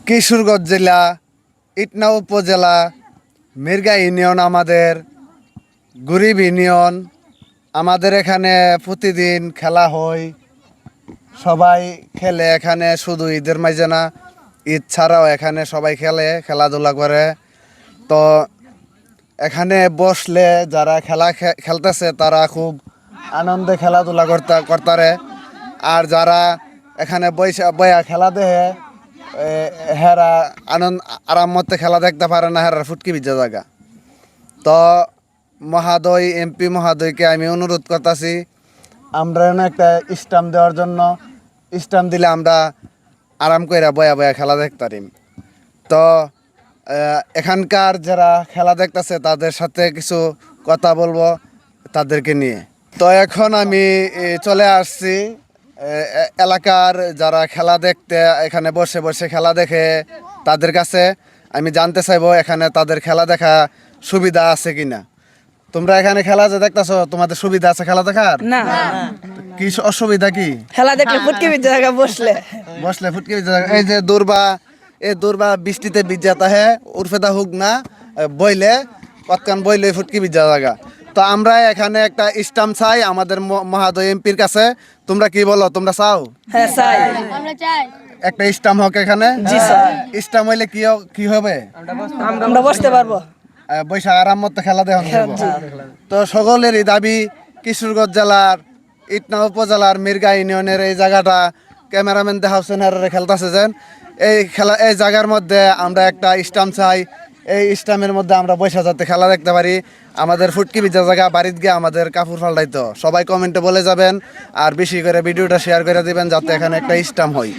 কিশোরগঞ্জ জেলা, ইটনা উপজেলা, মির্গা ইউনিয়ন আমাদের, গরিব ইউনিয়ন। আমাদের এখানে প্রতিদিন খেলা হয়, সবাই খেলে এখানে, শুধু ঈদের মাঝে না, ঈদ ছাড়াও এখানে সবাই খেলে, খেলাধুলা করে। তো এখানে বসলে যারা খেলতেছে তারা খুব আনন্দে খেলাধুলা করতারে। আর যারা এখানে বয়া খেলা দেখে হেরা আরাম মতে খেলা দেখতে পারে না, হেরার ফুটকি ভিজা জায়গা। তো মহাদয়, এমপি মহাদয়কে আমি অনুরোধ করতেছি, আমরা একটা স্টাম্প দেওয়ার জন্য। স্টাম্প দিলে আমরা আরাম করে বয়া বয়া খেলা দেখতারিম। তো এখানকার যারা খেলা দেখতেছে তাদের সাথে কিছু কথা বলবো তাদেরকে নিয়ে। তো এখন আমি চলে আসছি এলাকার যারা খেলা দেখতে এখানে বসে বসে খেলা দেখে তাদের কাছে। আমি জানতে চাইবো এখানে তাদের খেলা দেখা সুবিধা আছে কিনা। তোমরা এখানে খেলা যে দেখতেছো, তোমাদের সুবিধা আছে খেলা দেখার? না, কি অসুবিধা কি? খেলা দেখলে ফুটকি ভিজে জায়গা বসলে ফুটকি ভিজা জায়গা। এই যে দূরবা বৃষ্টিতে ভিজাতা হে উর্ফেদা হুক না বইলে কতকান বইলে ফুটকি ভিজা জায়গা। তো আমরা এখানে একটা স্টাম্প চাই আমাদের মহাদয় এমপির কাছে। তোমরা কি বলো, তোমরা চাও? হ্যাঁ চাই। একটা স্টাম্প হোক এখানে। জি স্যার। স্টাম্প হইলে কি হবে? আমরা বসতে পারবো। বৈশাখ আরাম মতো খেলা দেখানো যাবে। তো সকলেরই দাবি, কিশোরগঞ্জ জেলার ইটনা উপজেলার মির্গা ইউনিয়নের এই জায়গাটা ক্যামেরাম্যান দেখাচ্ছেন খেলতেছে যেন এই জায়গার মধ্যে আমরা একটা স্টাম্প চাই। এই স্টাম্পের মধ্যে আমরা বৈশা যাতে খেলা দেখতে পারি। আমাদের ফুটকি ভিজা জায়গা বাড়িতে গিয়ে আমাদের কাপড় ফাল্টাইতো। সবাই কমেন্টে বলে যাবেন আর বেশি করে ভিডিওটা শেয়ার করে দিবেন যাতে এখানে একটা স্টাম্প হয়।